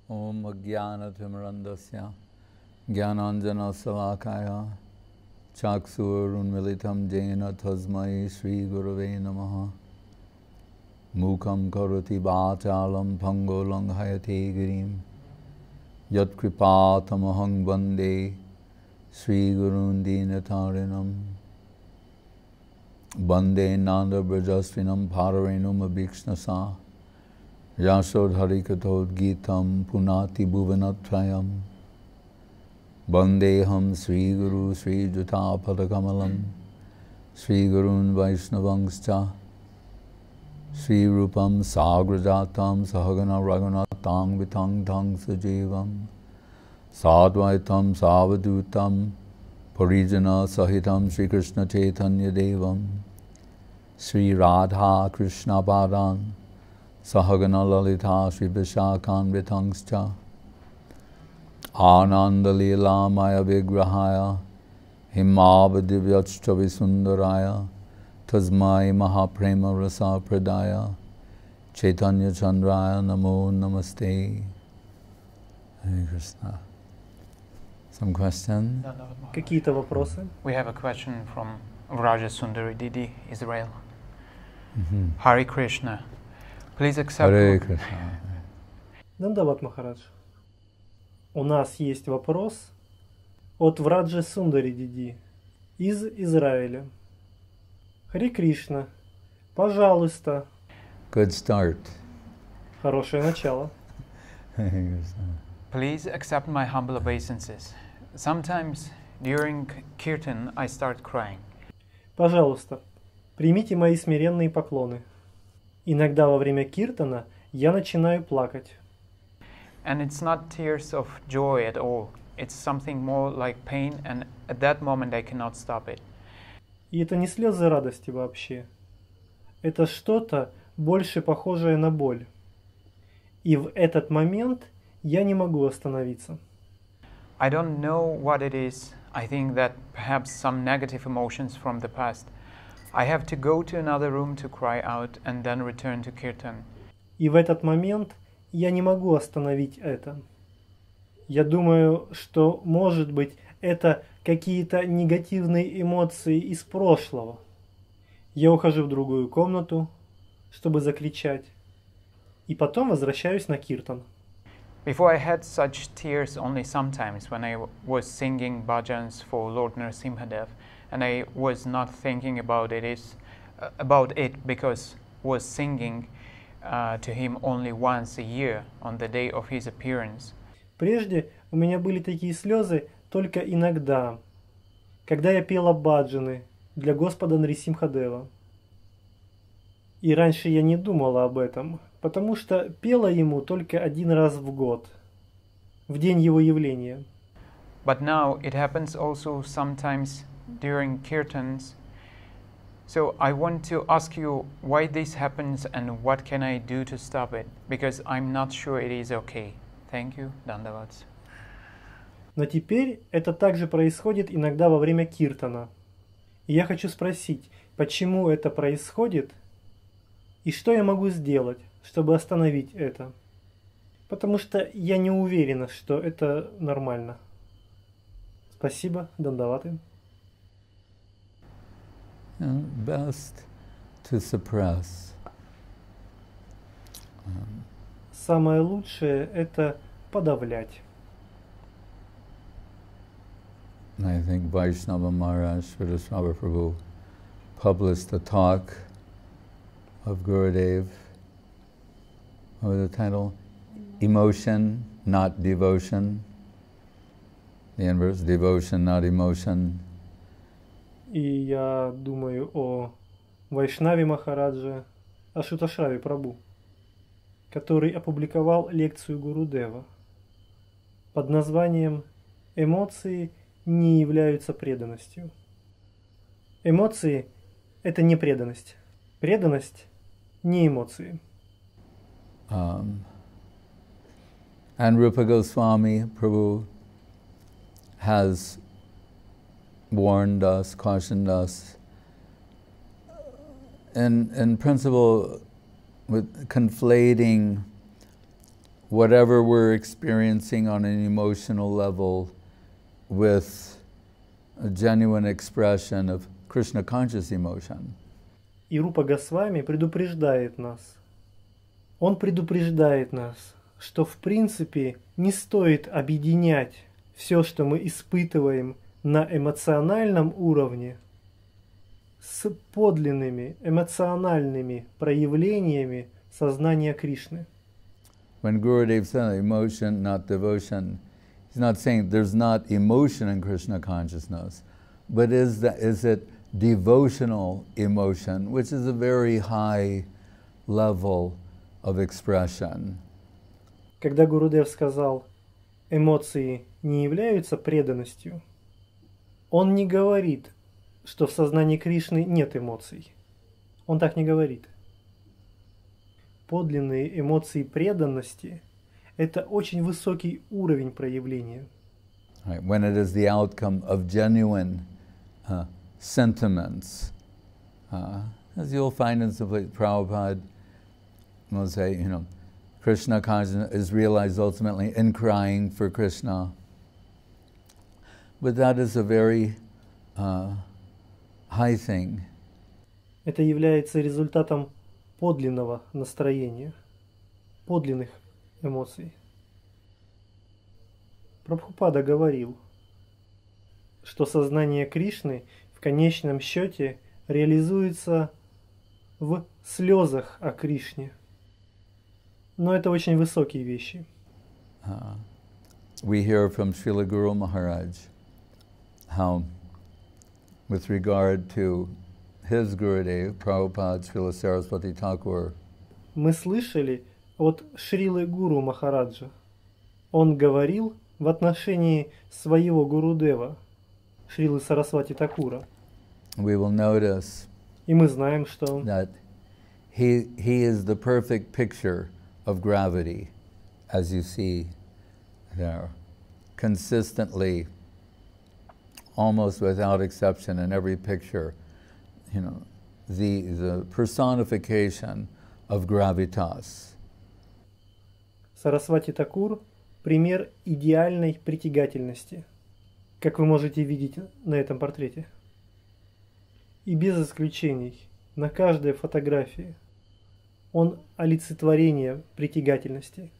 Om Jnanatimrandasya Jnananjana Salakaya Chaksurunmilitam Jena Tasmai Sri Gurave Namaha Mukam Karoti Bhachalam Pangolang Hayate Girim Yat Kripatamahang Bande Sri Gurundinatarinam Bande Nanda Brajasvinam Pararenum Abhikshnasa Yasodharikatod Gitam Punati Bhuvanatrayam Bandeham Sri Guru Sri Juta Padakamalam Sri Gurun Vaishnavangscha Sri Rupam Sagrajatam Sahagana Raghunatam Vitang Tang Sajivam Sadvaitam Savadutam Parijana Sahitam Sri Krishna Chaitanya Devam Sri Radha Krishna Padan Sahagana Lalita Sri Vishakhan Vitangscha Ananda Lila Maya Vigrahaya Himavadivyachta Visundaraya Tasmai Mahaprema Rasa Pradaya Chaitanya Chandraya Namo Namaste. Hare Krishna. Some questions? Какие-то вопросы? We have a question from Vraja Sundari Didi, Israel. Hare Krishna. Please accept. Hare Krishna. Дандават Махарадж. У нас есть вопрос от Враджи Сундари Диди из Израиля. Харе Кришна. Пожалуйста. Good start. Хорошее начало. Hare Krishna. Please accept my humble obeisances. Sometimes during kirtan I start crying. Пожалуйста, примите мои смиренные поклоны. Иногда во время киртана я начинаю плакать. And it's not tears of joy at all. It's something more like pain, and at that moment I cannot stop it. И это не слезы радости вообще. Это что-то больше похожее на боль. И в этот момент я не могу остановиться. I don't know what it is. I think that perhaps some negative emotions from the past. I have to go to another room to cry out and then return to kirtan. И в этот момент я не могу остановить это. Я думаю, что, может быть, это какие-то негативные эмоции из прошлого. Я ухожу в другую комнату, чтобы закричать, и потом возвращаюсь на киртан. Before I had such tears only sometimes when I was singing bhajans for Lord Narasimhadev, and I was not thinking about it because was singing to him only once a year on the day of his appearance. Прежде у меня были такие слезы только иногда, когда я пела баджаны для Господа Нарисимхадева. И раньше я не думала об этом, потому что пела ему только один раз в год, в день его явления. But now it happens also sometimes during kirtans. So I want to ask you why this happens and what can I do to stop it, because I'm not sure it is okay. Thank you, Dandavats. Но теперь это также происходит иногда во время киртана. И я хочу спросить, почему это происходит и что я могу сделать, чтобы остановить это. Потому что я не уверена, что это нормально. Спасибо, Дандаваты. Best to suppress. Самое лучшее – это подавлять. I think Vaishnava Maharaj Sridhar Prabhu published a talk of Gurudev. What was the title? Emotion, not devotion. The inverse, devotion, not emotion. И я думаю о Вайшнаве Махарадже Ашуташраве Прабhu, который опубликовал лекцию Гурудева под названием «Эмоции не являются преданностью». Эмоции – это не преданность. Преданность – не эмоции. And Rupa Goswami Prabhu has warned us, cautioned us, in principle, with conflating whatever we're experiencing on an emotional level with a genuine expression of Krishna conscious emotion. И Рупа Госвами предупреждает нас. Он предупреждает нас, что в принципе не стоит объединять все, что мы испытываем на эмоциональном уровне, с подлинными эмоциональными проявлениями сознания Кришны. When Gurudev said emotion, not devotion, he's not saying there's not emotion in Krishna consciousness, but is it devotional emotion, which is a very high level of expression. Когда Гурудев сказал, эмоции не являются преданностью, он не говорит, что в сознании Кришны нет эмоций. Он так не говорит. Подлинные эмоции преданности – это очень высокий уровень проявления. Right. When it is the outcome of genuine sentiments, as you'll find in some place, Prabhupada will say, Krishna consciousness is realized ultimately in crying for Krishna. But that is a very high thing. Это является результатом подлинного настроения, подлинных эмоций. Прабхупада говорил, что сознание Кришны в конечном счете реализуется в слезах о Кришне. Но это очень высокие вещи. We hear from Srila Guru Mахарадж how, with regard to his Gurudev, Prabhupada Srila Saraswati Thakur, мы слышали от Шрилы Гуру Махараджа. Он говорил в отношении своего Гурудева, Шрилы Сарасвати Такура. we will notice И мы знаем, что that he is the perfect picture of gravity, as you see there, consistently, almost without exception in every picture, the personification of gravitas. Сарасвати Такур – пример идеальной притягательности, как вы можете видеть на этом портрете. И без исключений, на каждой фотографии, он олицетворение притягательности.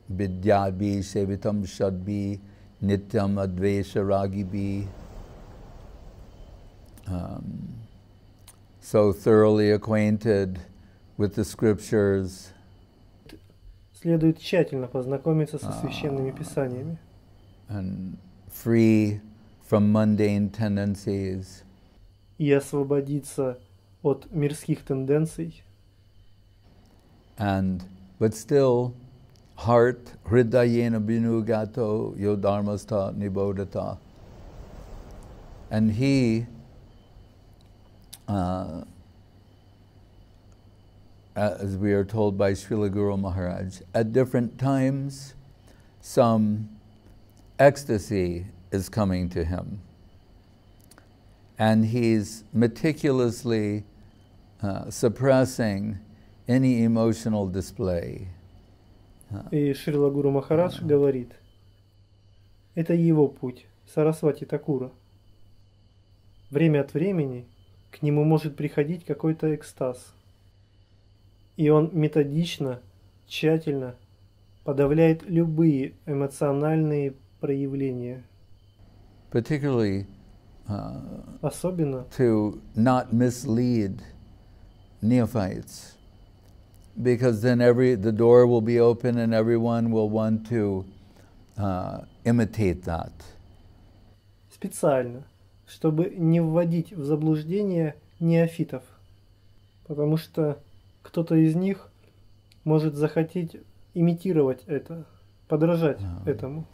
Vidyabhi sevitam shadbhi nityam advesha ragibhi. So thoroughly acquainted with the scriptures. Следует тщательно познакомиться со священными писаниями. And free from mundane tendencies. И освободиться от мирских тенденций. But still, heart hridayena binugato yodharmasta nibodhata. And he, as we are told by Srila Guru Maharaj, at different times, some ecstasy is coming to him. And he's meticulously suppressing any emotional display. И Шрила Гуру Махарадж говорит, это его путь, Сарасвати Такура. Время от времени к нему может приходить какой-то экстаз. И он методично, тщательно подавляет любые эмоциональные проявления. Particularly особенно to not mislead neophytes, because then the door will be open and everyone will want to imitate that. Специально, чтобы не вводить в заблуждение неофитов, потому что кто-то из них может захотеть имитировать это, подражать этому.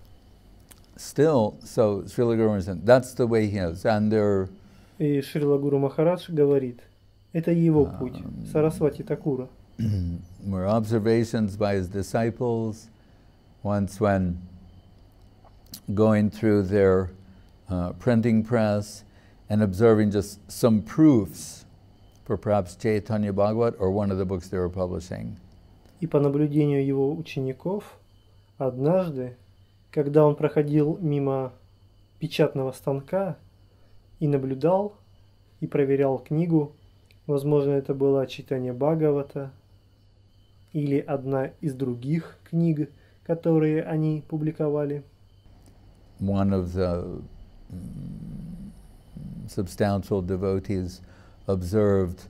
Still, so Srila Guru Maharaj said, that's the way he is, and there. И Шрила Гуру Махарадж говорит, это его путь, Сарасвати Такура. Were observations by his disciples once when going through their printing press and observing just some proofs for perhaps Chaitanya Bhagavat or one of the books they were publishing. И по наблюдению его учеников, однажды, когда он проходил мимо печатного станка и наблюдал, и проверял книгу, возможно, это была Чайтанья Бхагавата или одна из других книг, которые они публиковали. One of the substantial devotees observed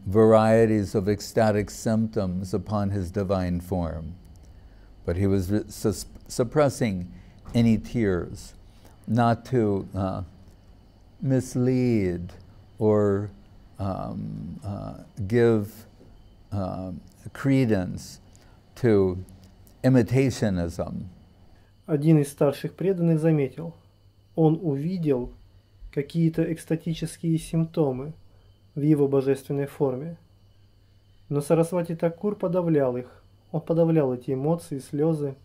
varieties of ecstatic symptoms upon his divine form, but he was suppressing any tears, not to mislead or give credence to imitationism. Один из старших преданных заметил, он увидел какие-то экстатические симптомы в его божественной форме. Но Сарасвати Такур подавлял их. Он подавлял эти эмоции, слезы,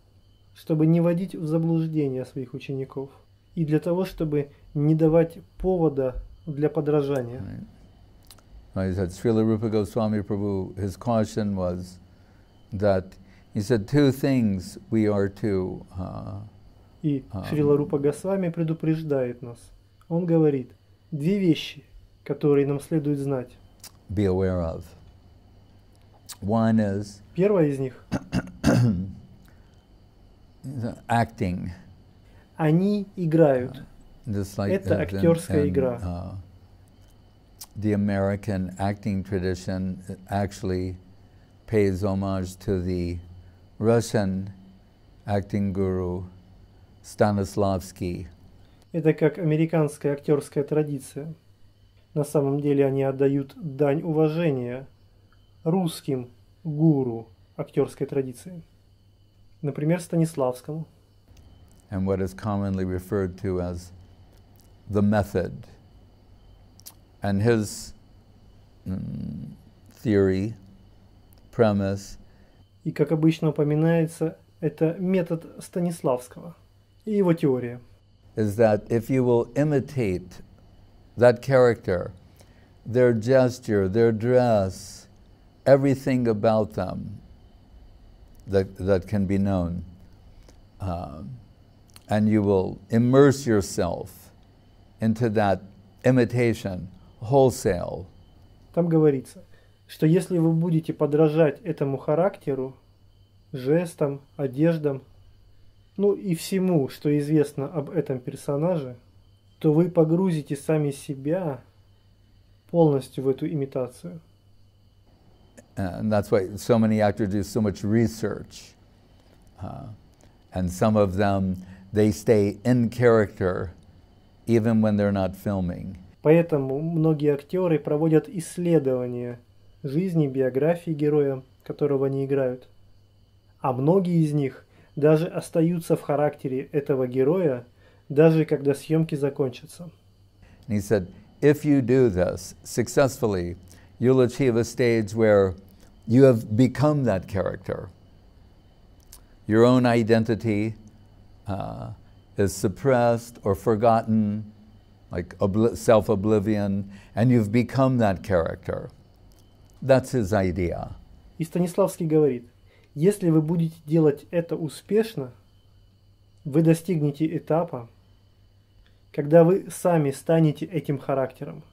чтобы не вводить в заблуждение своих учеников и для того, чтобы не давать повода для подражания. He said, Srila Rupa Goswami Prabhu, his caution was that he said two things we are to И Шрила Рупа Госвами предупреждает нас. Он говорит, две вещи, которые нам следует знать. Be aware of. One is Первая из них acting. Они играют. Like Это актерская игра. The American acting tradition actually pays homage to the Russian acting guru Stanislavski. Это как американская актерская традиция. На самом деле они отдают дань уважения русским гуру актерской традиции. Например, Станиславскому. And what is commonly referred to as the method. And his theory, premise, и, как обычно упоминается, это метод Станиславского и его теория. Is that if you will imitate that character, their gesture, their dress, everything about them that can be known, and you will immerse yourself into that imitation wholesale. Там говорится, что если вы будете подражать этому характеру, жестам, одеждам, ну и всему, что известно об этом персонаже, то вы погрузите сами себя полностью в эту имитацию. And that's why so many actors do so much research. And some of them, they stay in character even when they're not filming. Поэтому многие актеры проводят исследования жизни, биографии героя, которого они играют. А многие из них даже остаются в характере этого героя, даже когда съемки закончатся. And he said, if you do this successfully, you'll achieve a stage where you have become that character. Your own identity is suppressed or forgotten, like self-oblivion, and you've become that character. That's his idea. И Станиславский говорит, если вы будете делать это успешно, вы достигнете этапа, когда вы сами станете этим характером.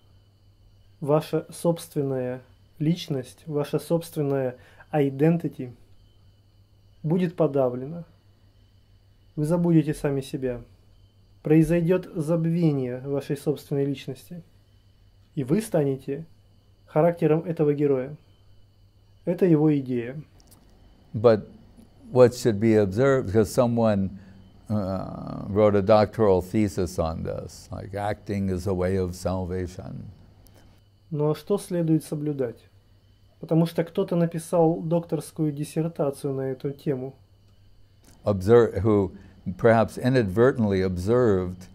Ваша собственная личность, ваша собственная identity будет подавлена. Вы забудете сами себя. Произойдет забвение вашей собственной личности. И вы станете характером этого героя. Это его идея. But what should be observed, because someone wrote a doctoral thesis on this, like acting is a way of salvation. Но что следует соблюдать? Потому что кто-то написал докторскую диссертацию на эту тему. Who perhaps inadvertently observed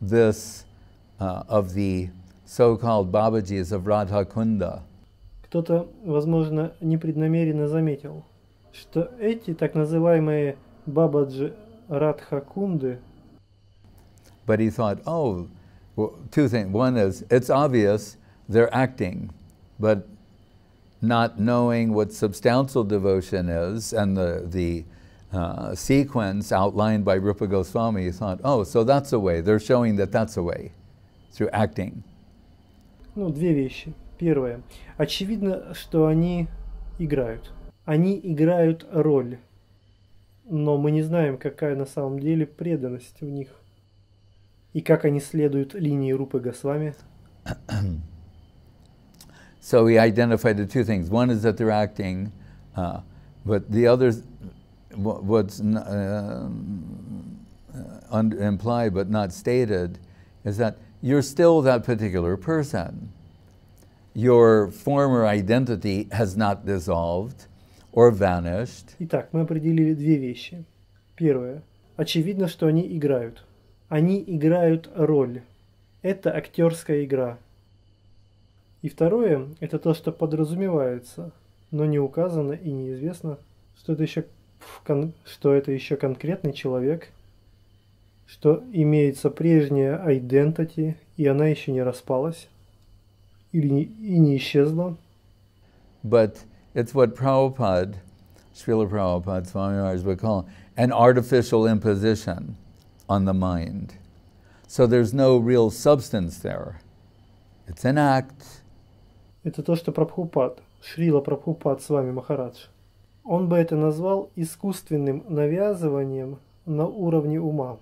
this of the so-called Babajis of Radhakunda. Кто-то, возможно, непреднамеренно заметил, что эти так называемые Бабаджи Радхакунды. But he thought, oh, well, two things. One is, it's obvious they're acting, but not knowing what substantial devotion is, and the sequence outlined by Rupa Goswami, he thought, oh, so that's a way. They're showing that that's a way, through acting. Ну, две вещи. Первое. Очевидно, что они играют. Они играют роль. Но мы не знаем, какая на самом деле преданность в них. И как они следуют линии Рупы Госвами. So he identified the two things. One is that they're acting, but the other, what's implied but not stated, is that you're still that particular person. Your former identity has not dissolved or vanished. Итак, мы определили две вещи. Первое. Очевидно, что они играют. Они играют роль. Это актерская игра. И второе, это то, что подразумевается, но не указано и неизвестно, что это еще конкретный человек, что имеется прежняя identity, и она еще не распалась, и не исчезла. But it's what Prabhupada, Srila Prabhupada, Swami Maharaj would call an artificial imposition on the mind. So there's no real substance there. It's an act. Это то, что Прабхупад, Шрила Прабхупад с вами, Махарадж. Он бы это назвал искусственным навязыванием на уровне ума.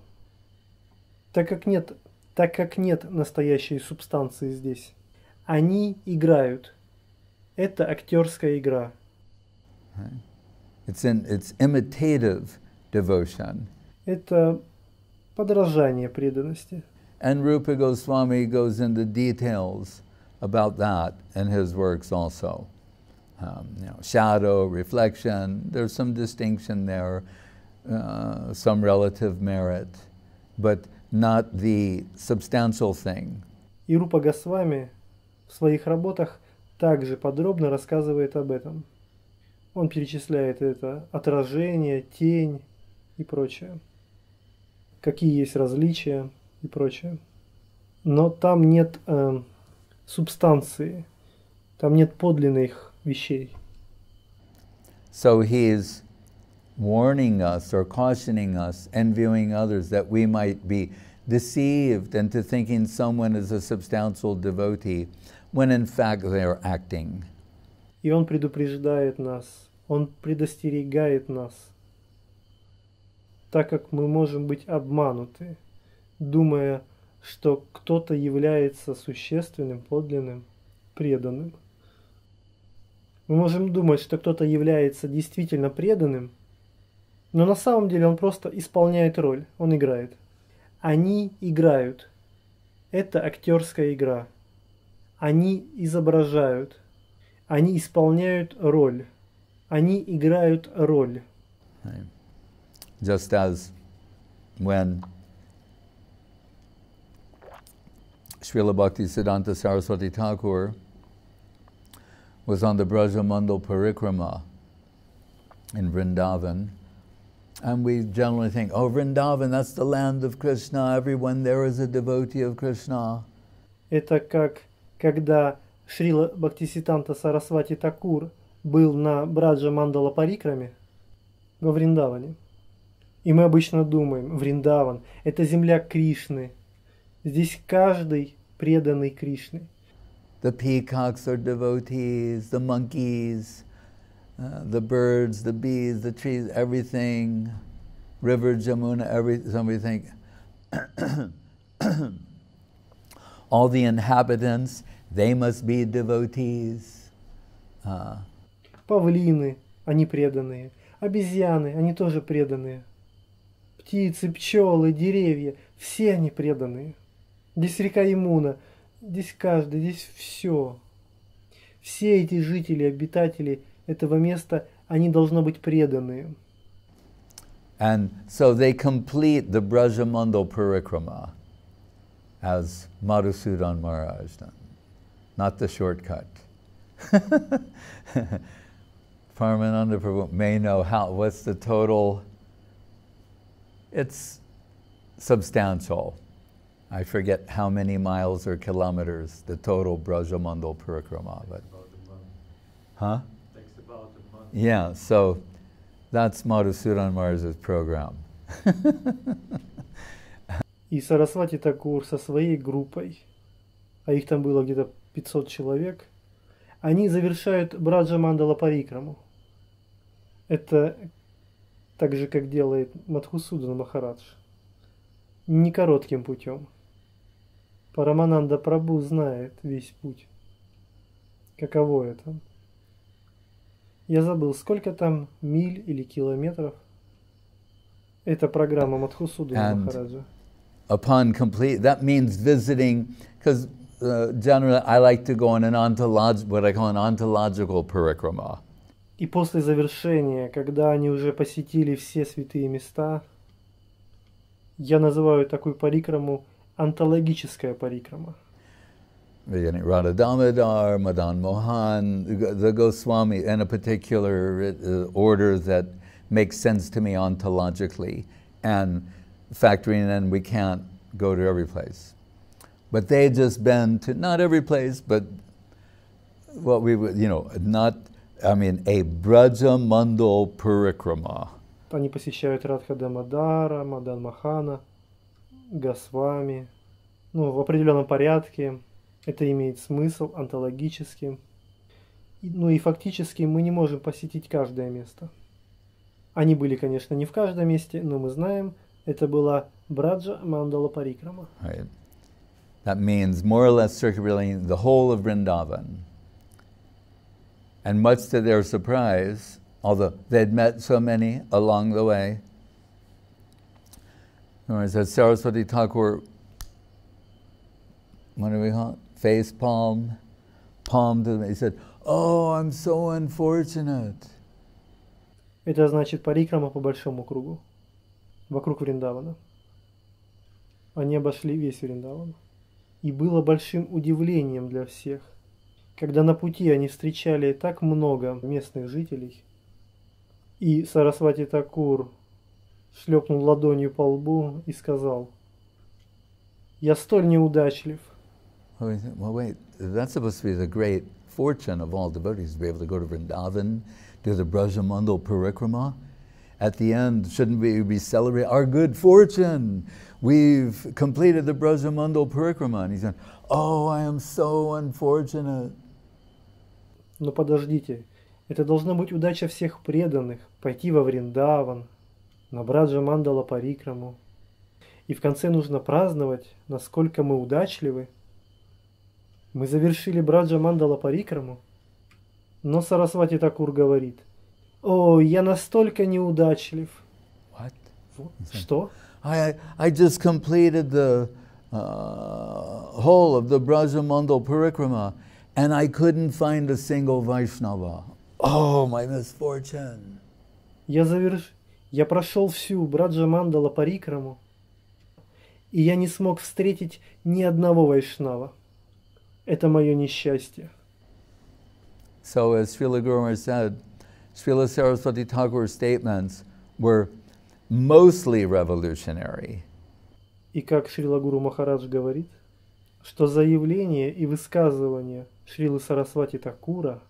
Так как нет настоящей субстанции здесь. Они играют. Это актерская игра. It's imitative devotion. Это подражание преданности. And Rupa Goswami goes into details about that in his works also. Shadow, reflection, there's some distinction there, some relative merit, but not the substantial thing. И Рупа Госвами в своих работах также подробно рассказывает об этом. Он перечисляет это отражение, тень и прочее. Какие есть различия и прочее. Но там нет субстанции, там нет подлинных вещей. So he's warning us or cautioning us, envying others, that we might be deceived into thinking someone is a substantial devotee, when in fact they are acting. И он предупреждает нас, он предостерегает нас, так как мы можем быть обмануты, думая, что кто-то является существенным, подлинным, преданным. Мы можем думать, что кто-то является действительно преданным, но на самом деле он просто исполняет роль, он играет. Они играют. Это актерская игра. Они изображают. Они исполняют роль. Они играют роль. Just as when Srila Bhaktisiddhanta Saraswati Thakur was on the Brajamandal Parikrama in Vrindavan, and we generally think, oh, Vrindavan, that's the land of Krishna, everyone there is a devotee of Krishna. Это как когда Шрила Бхактисиддханта Сарасвати Такур был на Браджа Мандала Парикраме во Вриндаване. И мы обычно думаем, Вриндаван – это земля Кришны. Здесь каждый преданный Кришне. The peacocks are devotees, the monkeys, the birds, the bees, the trees, everything, river Jamuna, everything. All the inhabitants, they must be devotees. Павлины, они преданные. Обезьяны, они тоже преданные. Птицы, пчелы, деревья, все они преданные. Здесь река Ямуна, здесь каждый, здесь все. Все эти жители, обитатели этого места, они должны быть преданные. And so they complete the Brajamandal Parikrama as Madhusudan Maharaj done, not the shortcut. Paramananda Prabhu may know what's the total. It's substantial. I forget how many miles or kilometers the total Brajamandal Parikrama, but Huh? Yeah, so that's Madhusudan Maharaj's program. И Сарасвати Такур со своей группой, а их там было где-то 500 человек, они завершают Браджа Мандала Парикраму. Это так же, как делает Мадхусудан Махарадж. Не коротким путем. Парамананда Прабху знает весь путь. Каково это? Я забыл, сколько там миль или километров. Это программа Мадхусудана Махараджа. Upon complete, that means visiting, because generally I like to go on an what I call an ontological parikrama. И после завершения, когда они уже посетили все святые места, я называю такую парикраму онтологическая парикрама. Beginning Radha Damodar, Madan Mohan, the Goswami, in a particular order that makes sense to me ontologically, and factoring in we can't go to every place. But they had just been to, not every place, but what we would, a Braja Mandal Parikrama. Они посещают Радха Дамодара, Мадан Махана, Госвами, в определенном порядке. Это имеет смысл онтологически. И фактически мы не можем посетить каждое место. Они были, конечно, не в каждом месте, но мы знаем, это была Браджа Мандала Парикрама. Right. That means more or less circulating the whole of Vrindavan. And much to their surprise, although they'd met so many along the way, as Saraswati Thakur, what do we call it? Face palm to them. He said, "Oh, I'm so unfortunate." Это значит парикрама по большому кругу, вокруг Вриндавана. Они обошли весь Вриндаван. И было большим удивлением для всех, когда на пути они встречали так много местных жителей, и Сарасвати Такур шлепнул ладонью по лбу и сказал: «Я столь неудачлив». Well, wait, that's supposed to be the great fortune of all devotees, to be able to go to Vrindavan, do the Brajamandal Parikrama. At the end, shouldn't we be celebrating our good fortune? We've completed the Brajamandal Parikrama. And he said, "Oh, I am so unfortunate." Но подождите, это должна быть удача всех преданных, пойти во Вриндаван, на Браджа Мандала Парикраму. И в конце нужно праздновать, насколько мы удачливы. Мы завершили Браджа Мандала Парикраму. Но Сарасвати Такур говорит: «О, я настолько неудачлив». What? Что? I just completed the whole of the Brajamandal Parikrama, and I couldn't find a single Vaishnava. Oh, my misfortune. Я прошел всю Браджа Мандала Парикраму, и я не смог встретить ни одного вайшнава. Это мое несчастье. So as Srila Guru Maharaj said, Srila Saraswati Thakur's statements were mostly revolutionary. И как Шрила Гуру Махарадж говорит, что заявления и высказывания Шрилы Сарасвати Такура,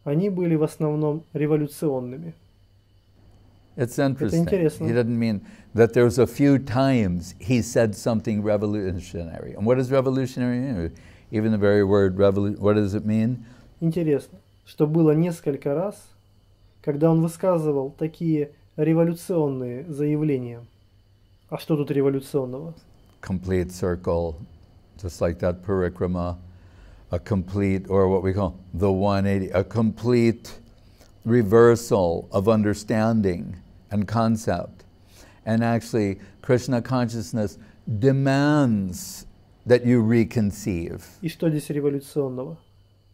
они были в основном революционными. It's interesting. Это интересно. He didn't mean that there's a few times he said something revolutionary. And what does revolutionary mean? Even the very word what does it mean? Интересно, что было несколько раз, когда он высказывал такие революционные заявления. А что тут революционного? Complete circle, just like that parikrama, a complete, or what we call the 180, a complete reversal of understanding and concept. And actually, Krishna consciousness demands that you reconceive. И что здесь революционного?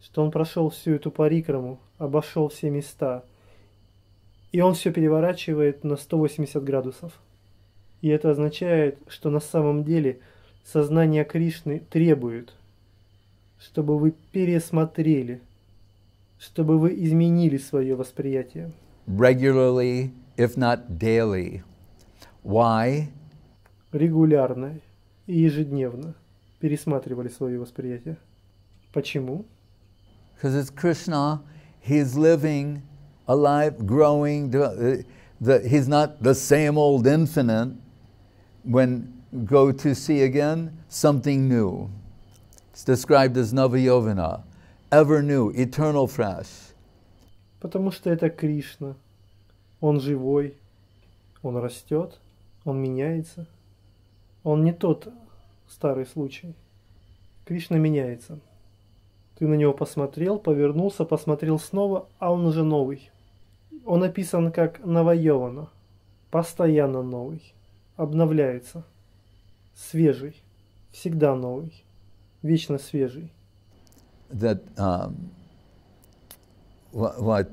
Что он прошел всю эту парикраму, обошел все места, и он все переворачивает на 180 градусов. И это означает, что на самом деле сознание Кришны требует, чтобы вы пересмотрели, чтобы вы изменили свое восприятие. Regularly, if not daily. Why? Регулярно и ежедневно пересматривали свое восприятие. Почему? Because it's Krishna He's living, alive, growing. He's not the same old infinite. When go to see again, something new. It's described as Navayovana, ever new, eternal fresh. Потому что это Кришна. Он живой, он растет, он меняется. Он не тот старый случай. Кришна меняется. Ты на него посмотрел, повернулся, посмотрел снова, а он уже новый. Он описан как Навайована, постоянно новый, обновляется, свежий, всегда новый, вечно свежий. That what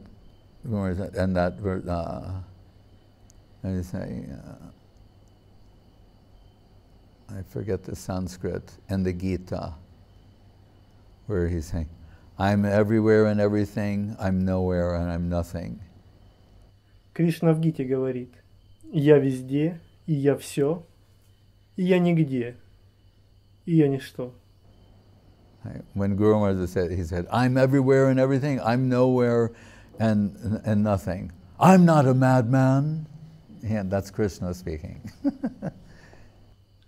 is that? And that verse, how do you say? I forget the Sanskrit and the Gita, where he's saying, "I'm everywhere and everything. I'm nowhere and I'm nothing." Кришна в Гите говорит: «Я везде, и я все, и я нигде, и я ничто». When Guru Maharaj said, he said, "I'm everywhere and everything. I'm nowhere and nothing. I'm not a madman." Yeah, that's Krishna speaking.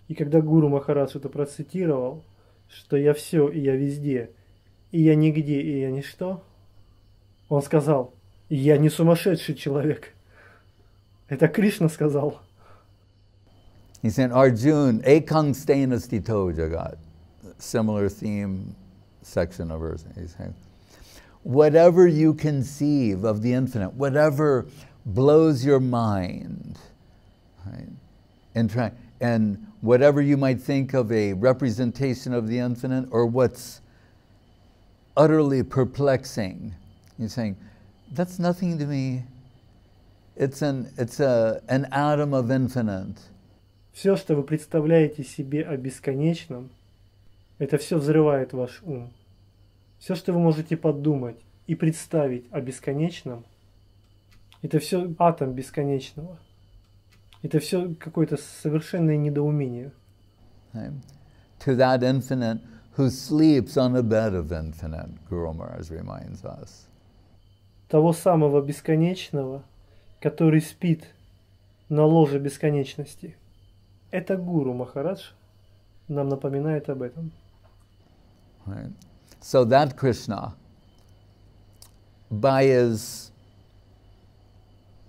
И когда Гуру Махарадж это процитировал, что я все и я везде, и я нигде, и я ничто, он сказал: «Я не сумасшедший человек». Это Кришна сказал. He said, "Arjun, ekang stenastito jagat." Similar theme section of verse. He's saying, whatever you conceive of the infinite, whatever blows your mind, right? And whatever you might think of a representation of the infinite, or what's utterly perplexing, he's saying, that's nothing to me. It's an atom of infinite. Все, что вы представляете себе о бесконечном, это все взрывает ваш ум. Все, что вы можете подумать и представить о бесконечном, это все атом бесконечного. Это все какое-то совершенное недоумение. To that infinite who sleeps on a bed of infinite, Guru Maharaj reminds us. Того самого бесконечного, который спит на ложе бесконечности. Это Гуру Махарадж нам напоминает об этом. Right. So that Krishna, by his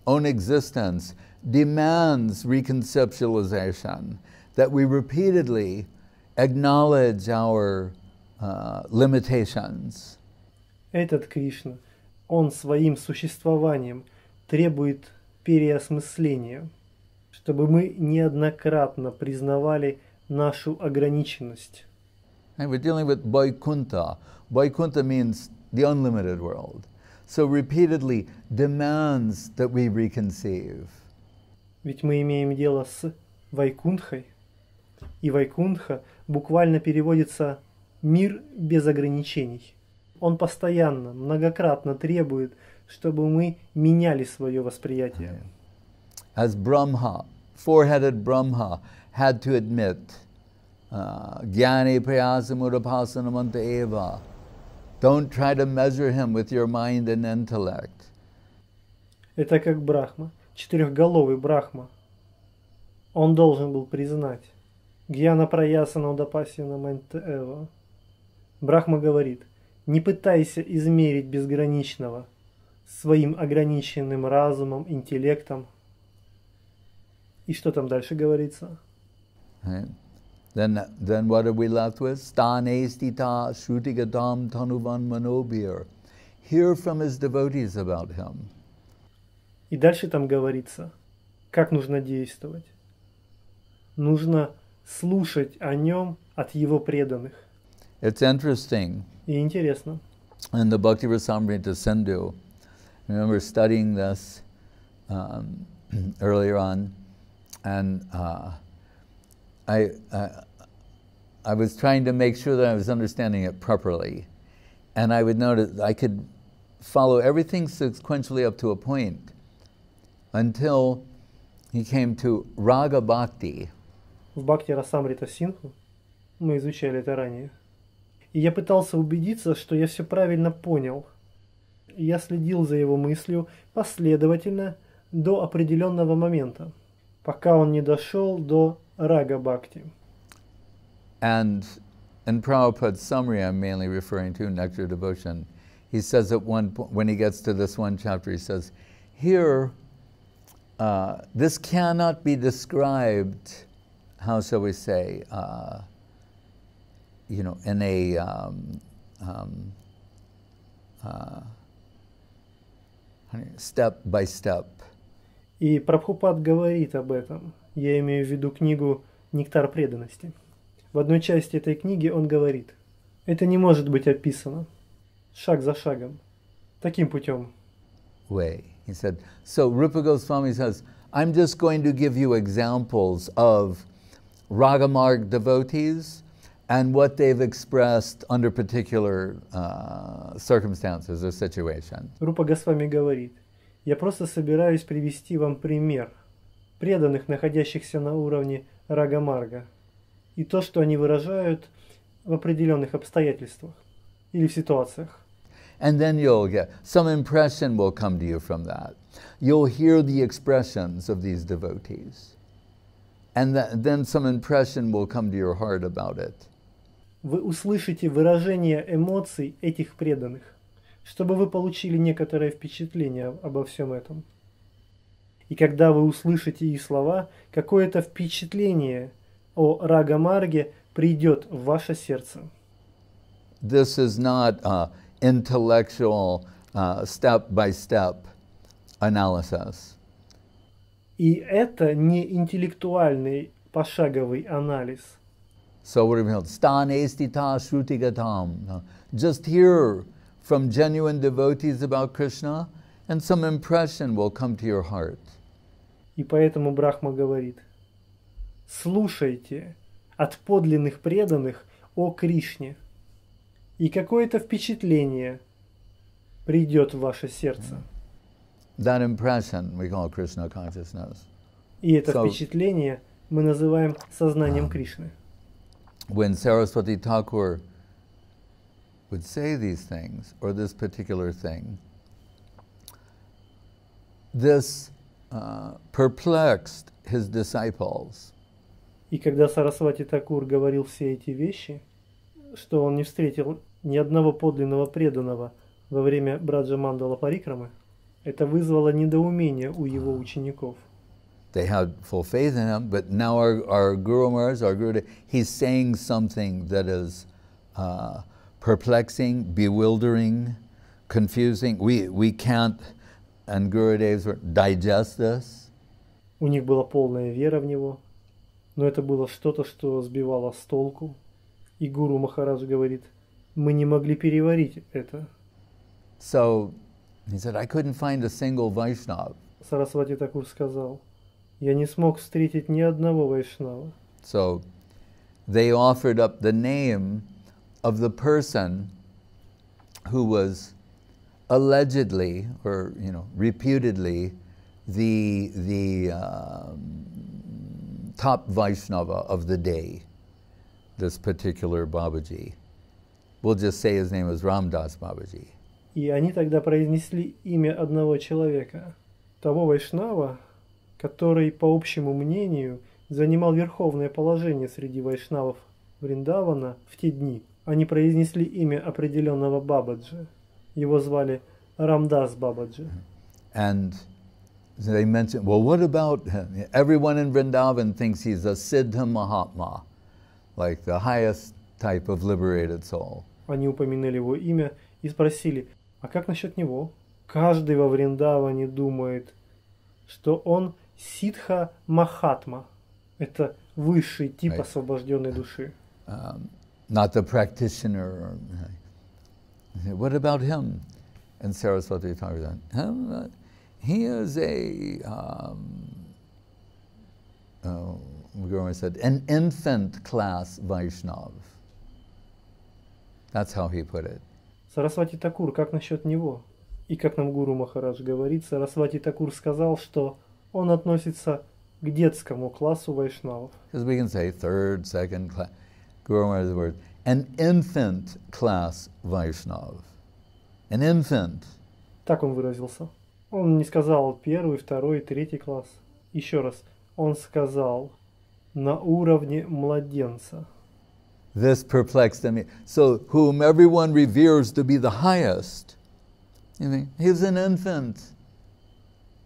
own existence, demands reconceptualization, that we repeatedly acknowledge our limitations. Этот Кришна, он своим существованием требует переосмысления, чтобы мы неоднократно признавали нашу ограниченность. And we're dealing with Vaikuntha. Vaikuntha means the unlimited world. So repeatedly demands that we reconceive. Ведь мы имеем дело с Вайкунтхой, и Вайкунтха буквально переводится «мир без ограничений». Он постоянно, многократно требует, чтобы мы меняли свое восприятие. As Brahma, four-headed Brahma, had to admit, Jnani prayasamudapasana eva. Don't try to measure him with your mind and intellect. Это как Брахма, четырехголовый Брахма. Он должен был признать. Гьяна праясана удапасина манта. Брахма говорит: не пытайся измерить безграничного своим ограниченным разумом, интеллектом. И что там дальше говорится? Right. Then what are we left with? Stanestita Shrutigadam Tanuvan Manobir. Hear from his devotees about him. И дальше там говорится, как нужно действовать. Нужно слушать о нем от его преданных. It's interesting. И интересно. In the Bhakti Rasamrita Sindhu, I remember studying this earlier on, and I was trying to make sure that I was understanding it properly, and I would notice I could follow everything sequentially up to a point until he came to Raga Bhakti. В Бхакти Расамрита Синдху мы изучали это ранее. И я пытался убедиться, что я все правильно понял. Я следил за его мыслью последовательно до определенного момента, пока он не дошел до рага-бхакти. And in Prabhupada's summary, I'm mainly referring to Nectar Devotion. He says at one point, when he gets to this one chapter, he says, here, this cannot be described, how shall we say, you know, in a step by step. И Прабхупад говорит об этом. Я имею в виду книгу «Нектар преданности». В одной части этой книги он говорит, это не может быть описано шаг за шагом, таким путем. Way. He said, so Rupa Goswami says, I'm just going to give you examples of Ragamarg devotees and what they've expressed under particular circumstances or situation. Рупа Госвами говорит, я просто собираюсь привести вам пример преданных, находящихся на уровне Рага-марга, и то, что они выражают в определенных обстоятельствах или в ситуациях. And then you'll get, some impression will come to you from that. You'll hear the expressions of these devotees. And then some impression will come to your heart about it. Вы услышите выражение эмоций этих преданных, чтобы вы получили некоторое впечатление обо всем этом. И когда вы услышите их слова, какое-то впечатление о Рага-марге придет в ваше сердце. This is not intellectual step-by-step analysis. И это не интеллектуальный пошаговый анализ. So what do we call it? Stane stita shrutigatam. Just hear from genuine devotees about Krishna, and some impression will come to your heart. И поэтому Брахма говорит, слушайте от подлинных преданных о Кришне, и какое-то впечатление придет в ваше сердце. That impression we call Krishna consciousness. И это впечатление мы называем сознанием Кришны. When Saraswati Thakur would say these things, or this particular thing, this perplexed his disciples. И когда Сарасвати Такур говорил все эти вещи, что он не встретил ни одного подлинного преданного во время Браджа Мандала Парикрамы, это вызвало недоумение у его учеников. They had full faith in him, but now our Guru Maharaj, our Guru, he's saying something that is perplexing, bewildering, confusing. We can't, and Gurudev's digest this. У них была полная вера в него, но это было что-то, что сбивало с толку. И Гуру Махарадж говорит, мы не могли переварить это. So he said, I couldn't find a single Vaishnava. Сарасвати Такур сказал, я не смог встретить ни одного вайшнава. So they offered up the name of the person who was allegedly, or reputedly, the top Vaishnava of the day, this particular Babaji. We'll just say his name was Ramdas Babaji. И они тогда произнесли имя одного человека, того вайшнава, который, по общему мнению, занимал верховное положение среди вайшнавов Вриндавана в те дни. Они произнесли имя определенного Бабаджи. Его звали Рамдас Бабаджи. And they mentioned, well, what about him? Everyone in Vrindavan thinks he's a Siddha Mahatma, like the highest type of liberated soul. Они упомянули его имя и спросили, а как насчет него? Каждый во Вриндаване думает, что он Сидха Махатма. Это высший тип освобожденной души. Not the practitioner. What about him? And Saraswati Thakur said, he is Guru said, an infant class Vaishnav. That's how he put it. Сарасвати Такур, как насчет него? И как нам Гуру Махарадж говорит, Сарасвати Такур сказал, что он относится к детскому классу вайшнавов. Because we can say third, second class. Guru Maharaj's word. An infant class Vaishnav. An infant. Так он выразился. Он не сказал первый, второй, третий класс. Еще раз. Он сказал на уровне младенца. This perplexed him. So, whom everyone reveres to be the highest, you think, he's an infant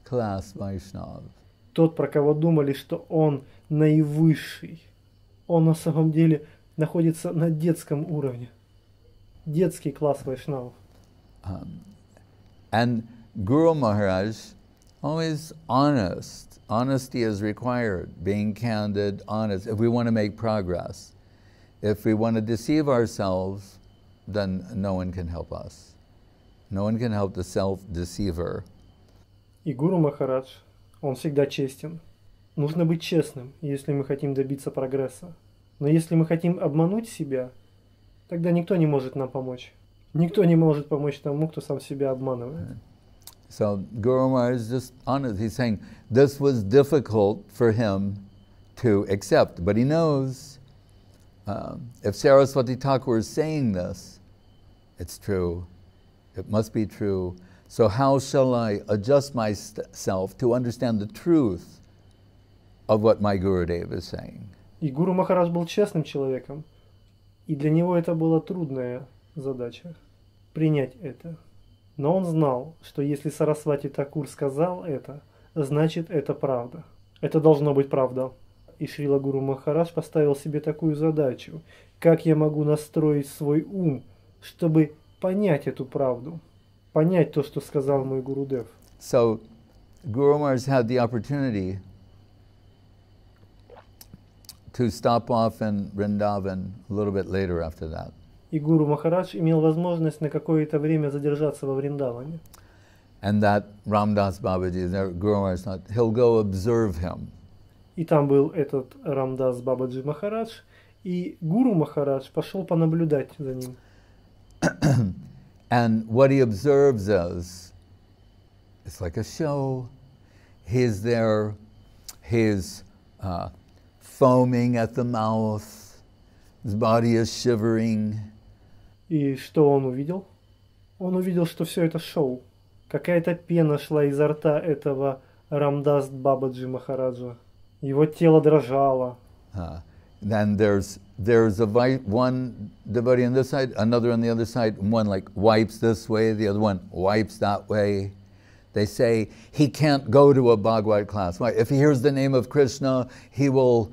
class Vaishnava. Тот, про кого думали, что он наивысший, он на самом деле находится на детском уровне. Детский класс вайшнавов. And Guru Maharaj, always honest. Honesty is required, being candid, honest, if we want to make progress. If we want to deceive ourselves, then no one can help us. No one can help the self-deceiver. И Гуру Махарадж, он всегда честен. Нужно быть честным, если мы хотим добиться прогресса. Но если мы хотим обмануть себя, тогда никто не может нам помочь. Никто не может помочь тому, кто сам себя обманывает. So Guru Maharaj is just honest. He's saying this was difficult for him to accept, but he knows if Saraswati Thakur is saying this, it's true. It must be true. So how shall I adjust myself to understand the truth of what my Gurudev is saying? И Гуру Махарадж был честным человеком, и для него это была трудная задача – принять это. Но он знал, что если Сарасвати Такур сказал это, значит это правда. Это должно быть правда. И Шрила Гуру Махарадж поставил себе такую задачу. Как я могу настроить свой ум, чтобы понять эту правду? Понять то, что сказал мой Гурудев. So Guru Maharaj had the opportunity to stop off in Vrindavan a little bit later after that. И Гуру Махарадж имел возможность на какое-то время задержаться во Вриндаване. And that Ramdas Babaji, Guru Maharaj thought, he'll go observe him. И там был этот Рамдас Бабаджи Махарадж, и Гуру Махарадж пошел понаблюдать за ним. And what he observes is, it's like a show. He's there, he's foaming at the mouth, his body is shivering. И что он увидел? Он увидел, что все это шоу. Какая-то пена шла изо рта этого Рамдас Бабаджи Махараджа. Его тело дрожало. Then there's one devotee on this side, another on the other side, and one like wipes this way, the other one wipes that way. They say he can't go to a Bhagavad class. Why? If he hears the name of Krishna, he will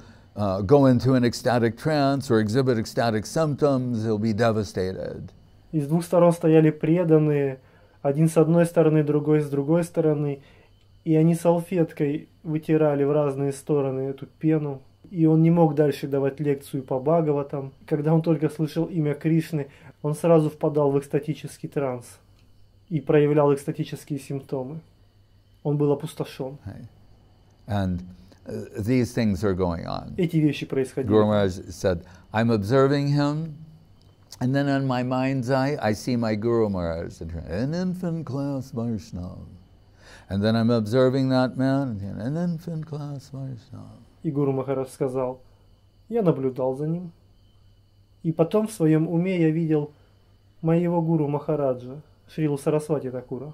go into an ecstatic trance or exhibit ecstatic symptoms. He'll be devastated. И с двух сторон стояли преданные, один с одной стороны, другой с другой стороны, и они салфеткой вытирали в разные стороны эту пену. И он не мог дальше давать лекцию по Бхагаватам. Когда он только слышал имя Кришны, он сразу впадал в экстатический транс и проявлял экстатические симптомы. Он был опустошен. And these things are going on. Эти вещи происходили. Guru Maharaj said, I'm observing him, and then in my mind's eye, I see my Guru Maharaj, an infant class Vaishnava. And then I'm observing that man, an infant class Vaishnava. И Гуру Махарадж сказал, я наблюдал за ним. И потом в своем уме я видел моего Гуру Махараджа, Шрилу Сарасвати Такура.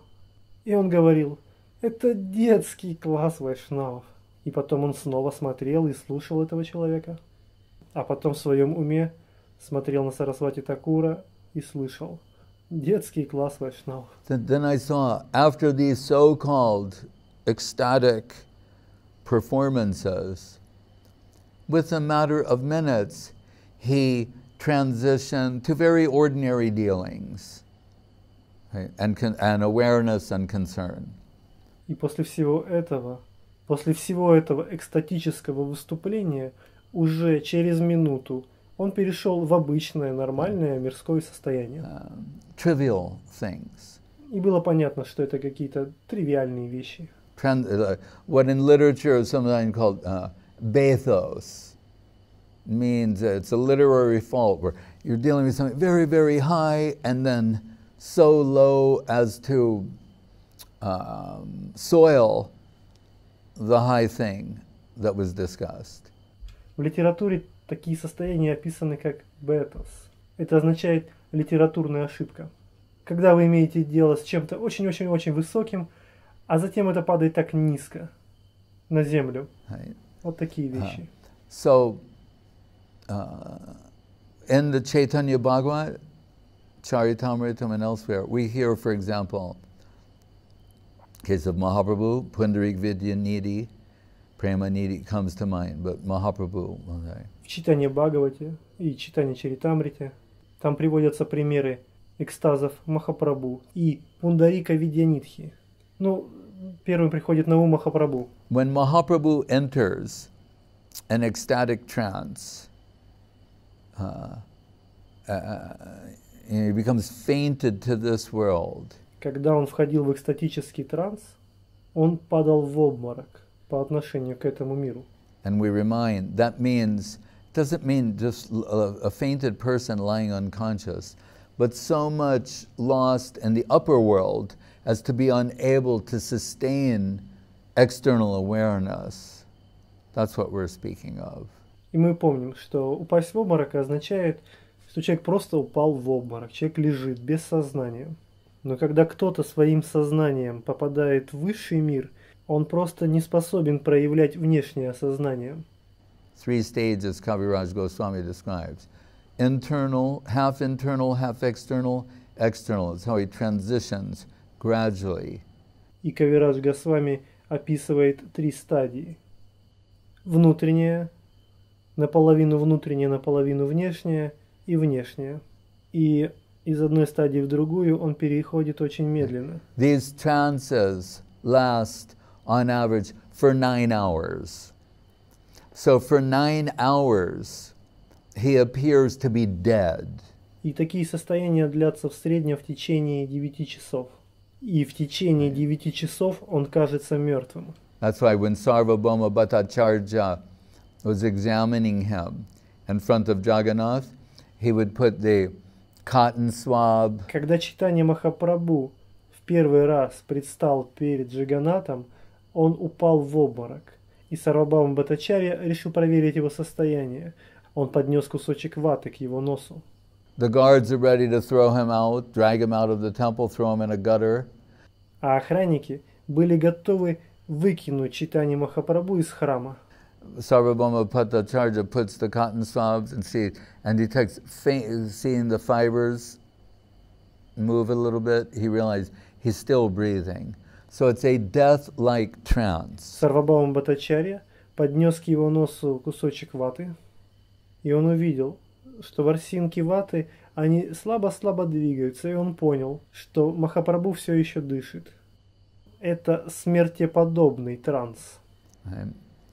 И он говорил, это детский класс вайшнавов. И потом он снова смотрел и слушал этого человека. А потом в своем уме смотрел на Сарасвати Такура и слышал, детский класс вайшнавов. Then I saw, after these so-called ecstatic performances, with a matter of minutes, he transitioned to very ordinary dealings, right? and awareness and concern. И после всего этого экстатического выступления, уже через минуту он перешел в обычное, нормальное мирское состояние. Trivial things. И было понятно, что это какие-то тривиальные вещи. What in literature is sometimes called bathos, means it's a literary fault where you're dealing with something very, very high and then so low as to soil the high thing that was discussed. В литературе такие состояния описаны как бетос. Это означает литературная ошибка. когда вы имеете дело с чем-то очень-очень-очень высоким, а затем это падает так низко на землю. Right? Вот такие вещи. So, in the Chaitanya Bhagavat, Charitamritam and elsewhere, we hear, for example, case of Mahaprabhu, Pundarik Vidya Nidhi, Prema Nidhi comes to mind, but Mahaprabhu, okay. В Читанье Бхагавате и Читанье Чаритамрите там приводятся примеры экстазов Махапрабху и Пундарика Видьянидхи. Ну, первым приходит на ум Махапрабху. When Mahaprabhu enters an ecstatic trance, he becomes fainted to this world. Когда он входил в экстатический транс, он падал в обморок по отношению к этому миру. And we remind, that means, doesn't mean just a fainted person lying unconscious, but so much lost in the upper world as to be unable to sustain external awareness. That's what we're speaking of. И мы помним, что упасть в обморок означает, что человек просто упал в обморок, человек лежит без сознания. Но когда кто-то своим сознанием попадает в высший мир, он просто не способен проявлять внешнее осознание. Three stages Kaviraj Goswami describes. Internal, half external, external. It's how he transitions gradually. И Кавирадж Госвами описывает 3 стадии. Внутреннее, наполовину внешнее и внешнее. И из одной стадии в другую он переходит очень медленно. These trances last on average for 9 hours. So for 9 hours he appears to be dead. И такие состояния длятся в среднем в течение 9 часов. И в течение 9 часов он кажется мертвым. That's why when Sarvabhauma Bhattacharya was examining him in front of Jagannath, he would put the cotton swab. Когда Чайтанья Махапрабху в первый раз предстал перед Джаганнатом, он упал в обморок. И Сарвабхаума Бхаттачарья решил проверить его состояние. Он поднес кусочек ваты к его носу. The guards are ready to throw him out, drag him out of the temple, throw him in a gutter. А охранники были готовы выкинуть Чайтанью Махапрабху из храма. Sarvabhauma Bhattacharya puts the cotton swabs and detects seeing the fibers move a little bit. He realized he's still breathing. So it's a death-like trance. Сарвабхаума Бхаттачарья поднес к его носу кусочек ваты, и он увидел, что ворсинки ваты, они слабо-слабо двигаются, и он понял, что Махапрабху все еще дышит. Это смертеподобный транс.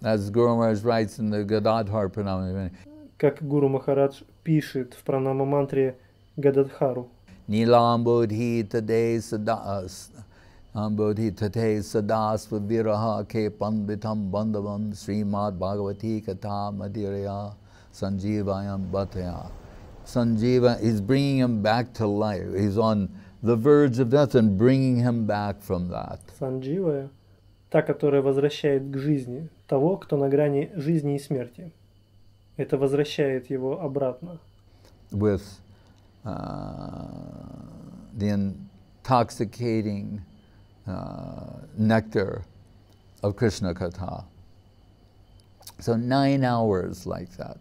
As Guru Maharaj writes in the Gadadhar Pranamani, как Гуру Махарадж пишет в пранама-мантре Гададхару. Nilambodhi tade sadas, Ambodhi tate sadas viraha ke panditam bandavam Srimad Bhagavati Katha Madhiraya Sanjivayam Bhataya. Sanjiva, he's bringing him back to life. He's on the verge of death and bringing him back from that. Сандживая, та, которая возвращает к жизни того, кто на грани жизни и смерти. Это возвращает его обратно. With the intoxicating nectar of Krishna Katha. So 9 hours like that.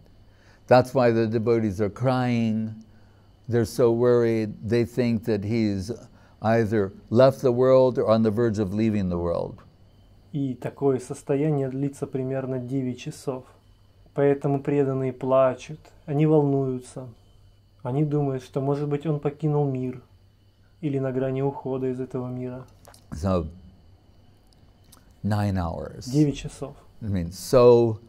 That's why the devotees are crying. They're so worried. They think that he's either left the world or on the verge of leaving the world. И такое состояние длится примерно 9 часов. Поэтому преданные плачут, они волнуются. Они думают, что, может быть, он покинул мир или на грани ухода из этого мира. So, 9 hours. 9 часов. I mean, so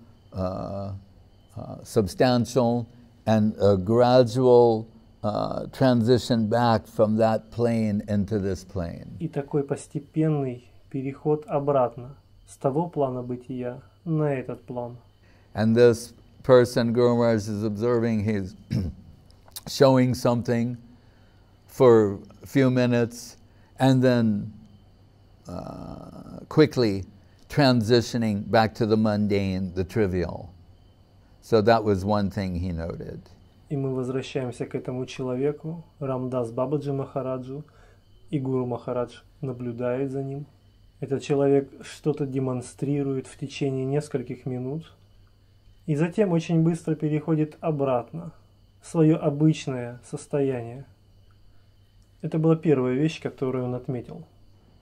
substantial and a gradual transition back from that plane into this plane. И такой постепенный переход обратно с того плана бытия на этот план. And this person, Guru Maharaj is observing, he's showing something for a few minutes and then quickly transitioning back to the mundane, the trivial. So that was one thing he noted. И мы возвращаемся к этому человеку, Рамдас Бабаджи Махараджу, И Гуру Махарадж наблюдает за ним. Этот человек что-то демонстрирует в течение нескольких минут. И затем очень быстро переходит обратно в свое обычное состояние. Это была первая вещь, которую он отметил.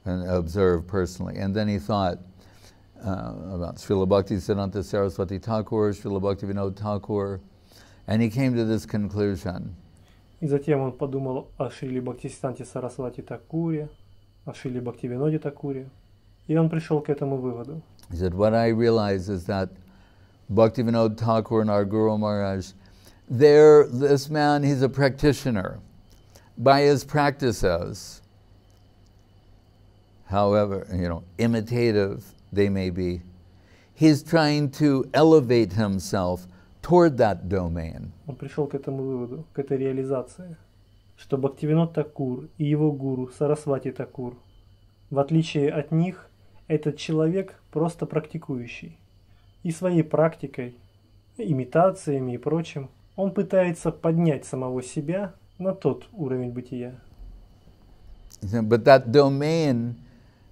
And observed personally. And then he thought about Srila Bhaktisiddhanta Saraswati Thakur, Srila Bhaktivinoda Thakur, and he came to this conclusion. И затем он подумал о Шриле Бхактисиддханте Сарасвати Такуре, о Шриле Бхактивиноде Такуре, и он пришел к этому выводу. He said, what I realize is that Bhaktivinoda Thakur and our Guru Maharaj, this man, he's a practitioner. By his practices, however, imitative they may be, he's trying to elevate himself toward that domain. Он пришел к этому выводу, к этой реализации, что Бхактивинод Такур и его гуру Сарасвати Такур, в отличие от них, этот человек просто практикующий. И своей практикой, имитациями и прочим, он пытается поднять самого себя на тот уровень бытия. But that domain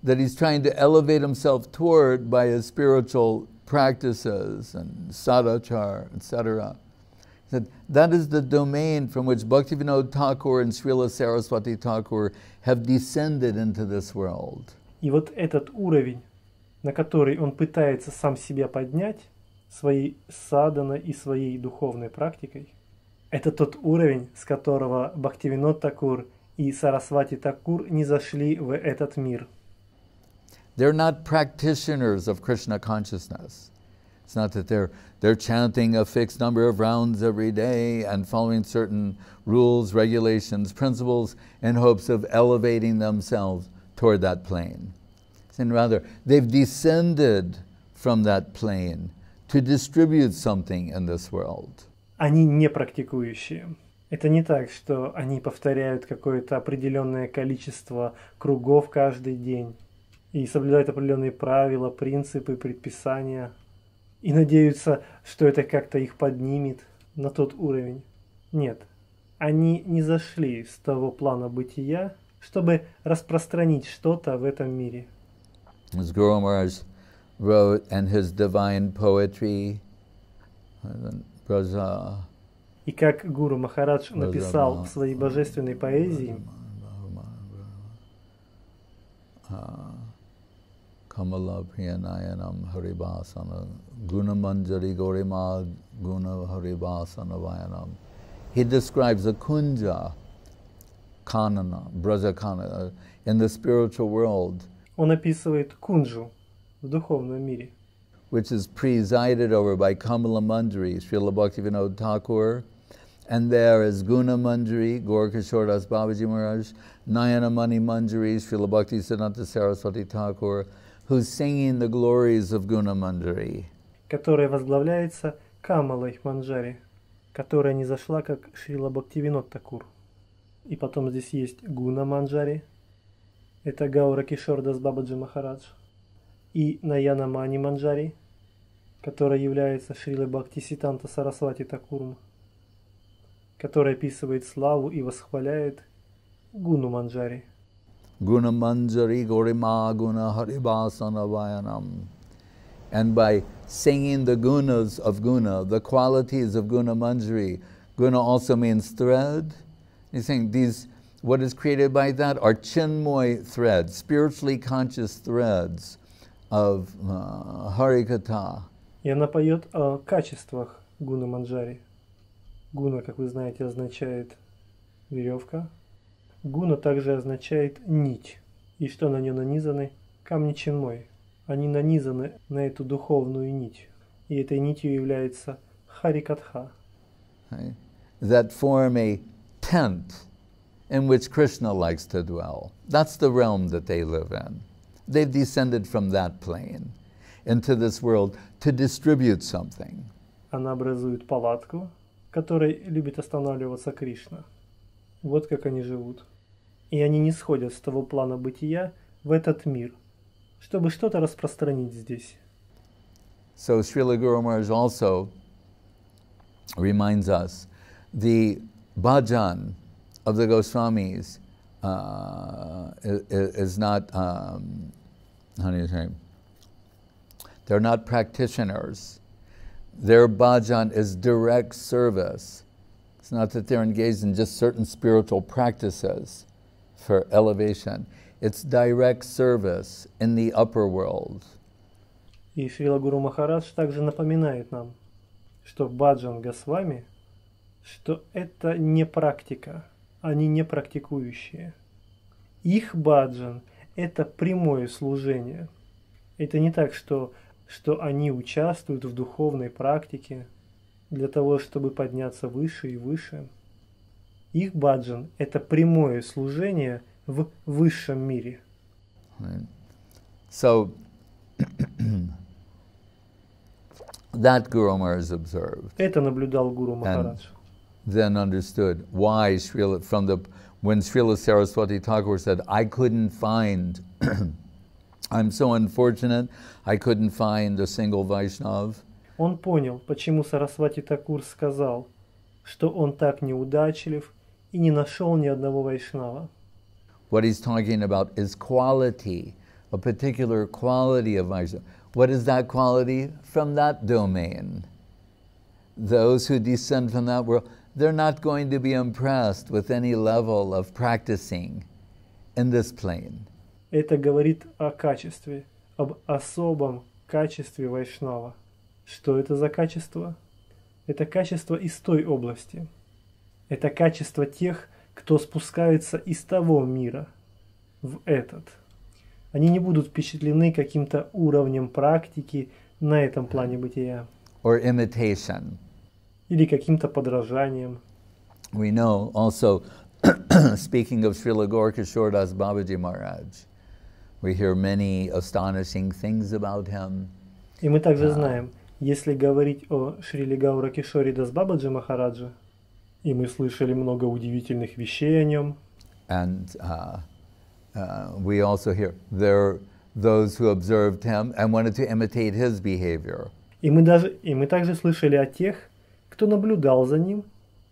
that he's trying to elevate himself toward by his spiritual practices and sadachar, etc., that is the domain from which Bhaktivinoda Thakur and Srila Saraswati Thakur have descended into this world. И вот этот уровень, на который он пытается сам себя поднять своей саданой и своей духовной практикой, это тот уровень, с которого Бхактивинод Такур и Сарасвати Такур не зашли в этот мир. They're not practitioners of Krishna consciousness. It's not that they're chanting a fixed number of rounds every day and following certain rules, regulations, principles in hopes of elevating themselves toward that plane. And rather, they've descended from that plane to distribute something in this world. Они не практикующие. Это не так, что они повторяют какое-то определенное количество кругов каждый день и соблюдают определенные правила, принципы, предписания и надеются, что это как-то их поднимет на тот уровень. Нет, они не зашли с того плана бытия, чтобы распространить что-то в этом мире. As Guru Maharaj wrote in his divine poetry, И как Гуру Махарадж написал в своей божественной поэзии, Kamala Priyanayanam Haribasana Gunamanjari Gorima Guna Haribasana Vayanam. He describes a kunja, kanana, braja kanana, in the spiritual world. Он описывает кунджу в духовном мире, which is presided over by Kamala Manjari, Srila Bhaktivinoda Thakur, and there is Guna Manjari, Gaurkishore Das Babaji Maharaj, Nayana Mani Manjari, Srila Bhaktisiddhanta Saraswati Thakur, who's singing the glories of Guna Manjari. Которая возглавляется Камалой Манджари, которая не зашла как Шрила Бхактивинод Такур. И потом здесь есть Гуна Манджари, это Гаура Кишор Дас Бабаджи Махарадж, и Наяна Мани Манджари, которая является Шрилой Бхактисиддханта Сарасвати Такуром, которая описывает славу и восхваляет Гуну Манджари. Guna Manjari Gorima Guna Haribasana Vayanam. And by singing the gunas of Guna, the qualities of Guna Manjari, Guna also means thread. He's saying these, what is created by that are chinmoy threads, spiritually conscious threads of Harikatha. И она поет о качествах Гуна Манджари. Гуна, как вы знаете, означает веревка. Гуна также означает нить. И что на нее нанизаны? Камни чинмой. Они нанизаны на эту духовную нить. И этой нитью является Харикатха. That form a tent in which Krishna likes to dwell. That's the realm that they live in. They've descended from that plane into this world to distribute something. Она образует палатку, в которой любит останавливаться Кришна. Вот как они живут. И они не сходят с того плана бытия в этот мир, чтобы что-то распространить здесь. So Srila Guru Maharaj also reminds us the bhajan of the Goswamis is not, how do you say, they're not practitioners. Their bhajan is direct service. It's not that they're engaged in just certain spiritual practices for elevation. It's direct service in the upper world. И Шрила Гуру Махарадж также напоминает нам, что баджан Госвами, что это не практика, они не практикующие. Их баджан – это прямое служение. Это не так, что они участвуют в духовной практике для того, чтобы подняться выше и выше. Их баджан – это прямое служение в высшем мире. So, that Guru Maharaj observed. Это наблюдал Гуру Махарадж. Then understood why when Srila Saraswati Thakur said, I couldn't find, I'm so unfortunate, I couldn't find a single Vaishnav. Он понял, почему Сарасвати Такур сказал, что он так неудачлив и не нашел ни одного вайшнава. What he's talking about is quality, a particular quality of Vaishnava. What is that quality? From that domain. Those who descend from that world, they're not going to be impressed with any level of practicing in this plane. Это говорит о качестве, об особом качестве вайшнава. Что это за качество? Это качество из той области. Это качество тех, кто спускается из того мира в этот. Они не будут впечатлены каким-то уровнем практики на этом плане бытия. Or imitation. Или каким-то подражанием. We know also, speaking of Srila Gaurkishore Das Babaji Maharaj, we hear many astonishing things about him. И мы также знаем, если говорить о Шриле Гауракишоре Дас Бабаджи Махараджа, и мы слышали много удивительных вещей о нем. And we also hear there are those who observed him and wanted to imitate his behavior. И мы также слышали о тех, кто наблюдал за ним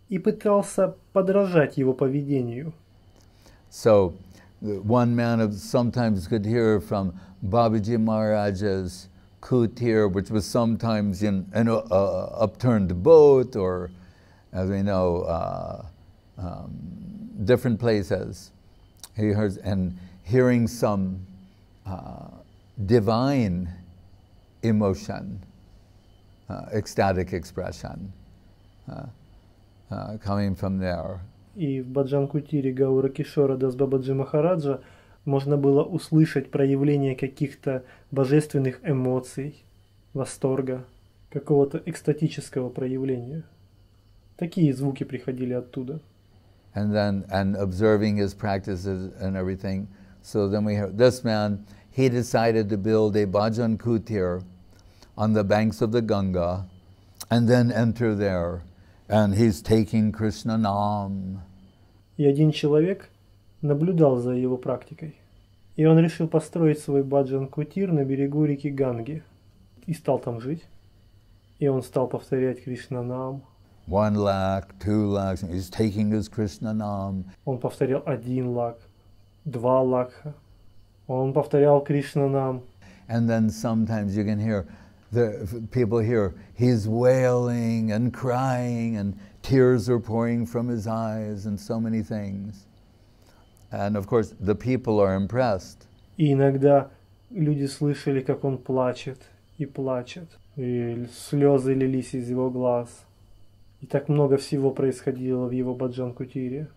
и пытался подражать его поведению. So, one man sometimes could hear from Babaji Maharaj's kutir, which was sometimes in an upturned boat, or, as we know, different places. He heard, and hearing some divine emotion, ecstatic expression coming from there. И в Баджан-кутире Гауракишора Дас Бабаджи Махараджа можно было услышать проявление каких-то божественных эмоций, восторга, какого-то экстатического проявления. Такие звуки приходили оттуда. And observing his practices and everything. So then we heard this man, he decided to build a bhajan kutir on the banks of the Ganga and then enter there. And he's taking Krishna Nam. И один человек наблюдал за его практикой. И он решил построить свой баджан-кутир на берегу реки Ганги. И стал там жить. И он стал повторять Кришна Нам. 1 lakh, 2 lakhs, he's taking his Krishna Nam. Он повторял 1 лак, 2 лакха. Он повторял Кришна Нам. And then sometimes you can hear, people hear, he's wailing and crying and tears are pouring from his eyes and so many things. And of course, the people are impressed. И иногда люди слышали, как он плачет и плачет. И слезы лились из его глаз. И так много всего происходило в его баджан-кутире.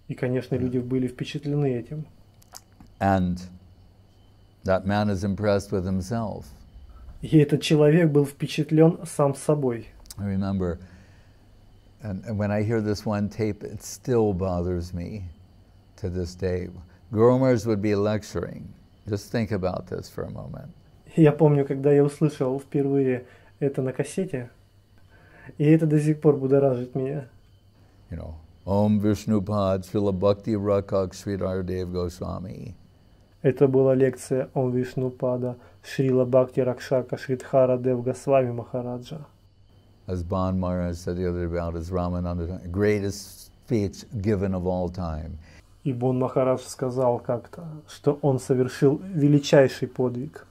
И, конечно, люди были впечатлены этим. And that man is impressed with himself. И этот человек был впечатлен сам собой. I remember, and when I hear this one tape, it still bothers me to this day. Guru Maharaj would be lecturing. Just think about this for a moment. Я помню, когда я услышал впервые это на кассете, и это до сих пор будоражит меня. You know, Om Vishnupad Srila Bhakti Rakak Sridhar Dev Goswami. Это была лекция Ом Вишнупада Шрила Бхакти Ракшака Шридхара Дев Госвами Махараджа. As Ban Maharaj said the other day about his Ramananda, greatest speech given of all time. И Бон Махарадж сказал как-то, что он совершил величайший подвиг.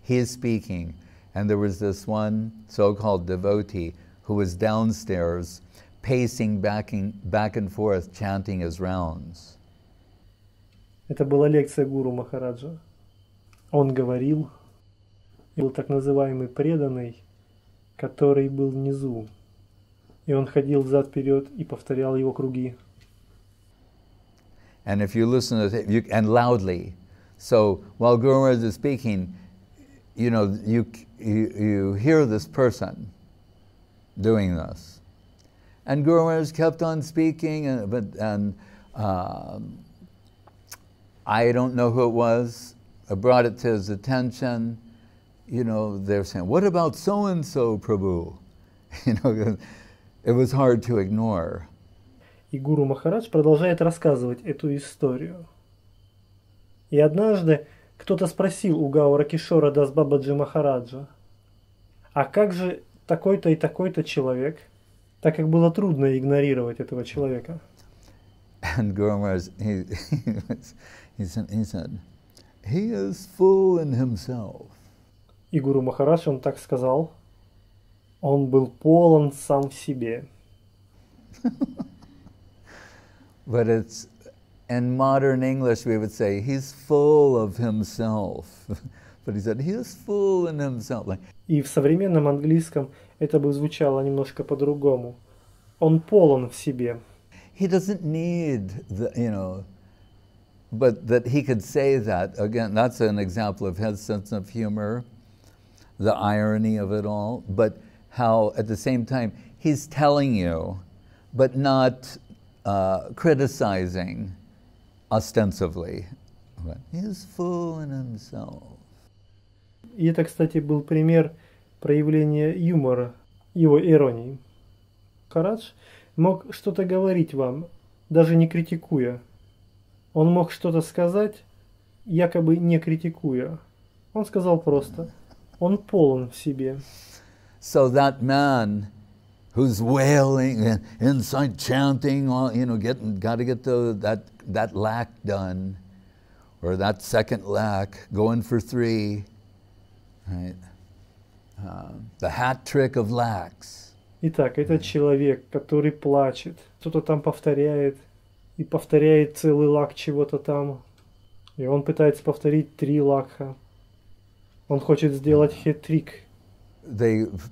He is speaking, and there was this one so-called devotee who was downstairs pacing back and forth, chanting his rounds. Это была лекция гуру Махараджа. Он говорил, был так называемый преданный, который был внизу. И он ходил взад-вперед и повторял его круги. And if you listen to it, and loudly, so while Guru Maharaj is speaking, you know, you hear this person doing this. And Guru Maharaj kept on speaking, and I don't know who it was. I brought it to his attention. You know, they're saying, "What about so-and-so, Prabhu?" You know, it was hard to ignore. И гуру Махарадж продолжает рассказывать эту историю. И однажды кто-то спросил у Гаура Кишора Дас Бабаджи Махараджа, а как же такой-то и такой-то человек, так как было трудно игнорировать этого человека. And Guru Maharaj, he said, he is full in himself. И гуру Махарадж, он так сказал, он был полон сам в себе. But it's, in modern English we would say, he's full of himself. But he said, he is full in himself. И в современном английском это бы звучало немножко по-другому. Он полон в себе. He doesn't need the, you know, but that he could say that, again, that's an example of his sense of humor, the irony of it all, but how at the same time he's telling you, but not criticizing ostensively. But he's full in himself. И это, кстати, был пример проявления юмора, его иронии. Махарадж мог что-то говорить вам, даже не критикуя. Он мог что-то сказать, якобы не критикуя. Он сказал просто, он полон в себе. So that man who's wailing and inside chanting, you know, got to get that lack done, or that second lack, going for 3, right? The hat trick of lacks. Итак, этот человек, который плачет, что-то там повторяет, и повторяет целый лак чего-то там, и он пытается повторить 3 лакха. Он хочет сделать хет-трик.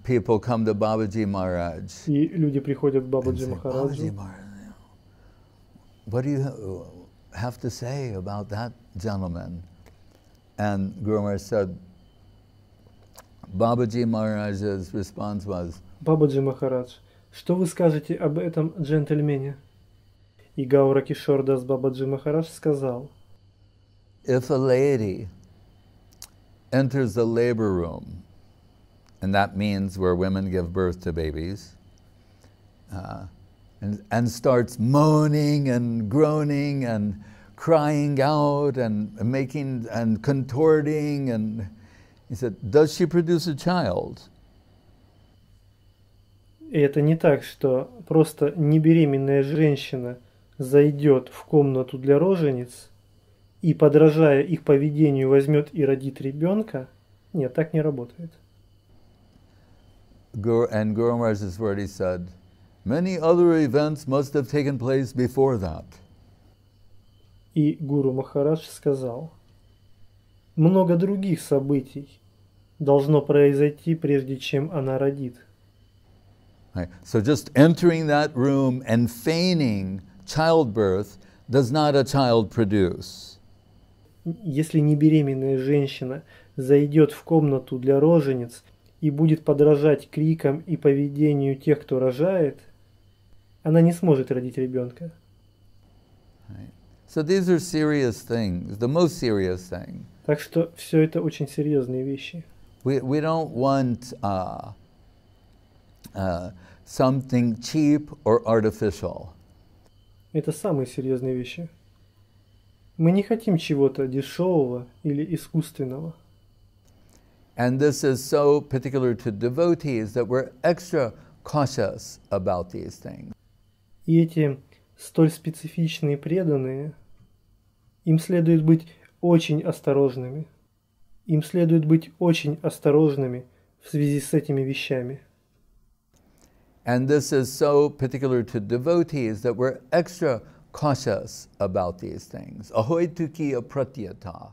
People come to Babaji Maharaj. И люди приходят к Бабаджи Махараджу. What do you have to say about that gentleman? And Guru Maharaj said, Babaji Maharaj's response was, Бабаджи Махарадж, что вы скажете об этом джентльмене? И Гаура Кишор Дас Бабаджи Махарадж сказал, if a lady enters the labor room, and that means where women give birth to babies, and starts moaning and groaning and crying out and making and contorting, and he said, does she produce a child? И это не так, что просто небеременная женщина зайдет в комнату для рожениц и, подражая их поведению, возьмет и родит ребенка. Нет, так не работает. And Guru Maharaj's word, he said, many other events must have taken place before that. И Гуру Махарадж сказал, много других событий должно произойти, прежде чем она родит. Right. So just entering that room and feigning childbirth does not a child produce. Если небеременная женщина зайдет в комнату для рожениц и будет подражать крикам и поведению тех, кто рожает, она не сможет родить ребенка. Right. So these are serious things, the most serious thing. Так что все это очень серьезные вещи. We don't want something cheap or artificial. Это самые серьезные вещи. Мы не хотим чего-то дешевого или искусственного. And this is so particular to devotees that we're extra cautious about these things. И эти столь специфичные преданные, Им следует быть очень осторожными. Им следует быть очень осторожными в связи с этими вещами. And this is so particular to devotees that we're extra cautious about these things. Ahoituki apratyata.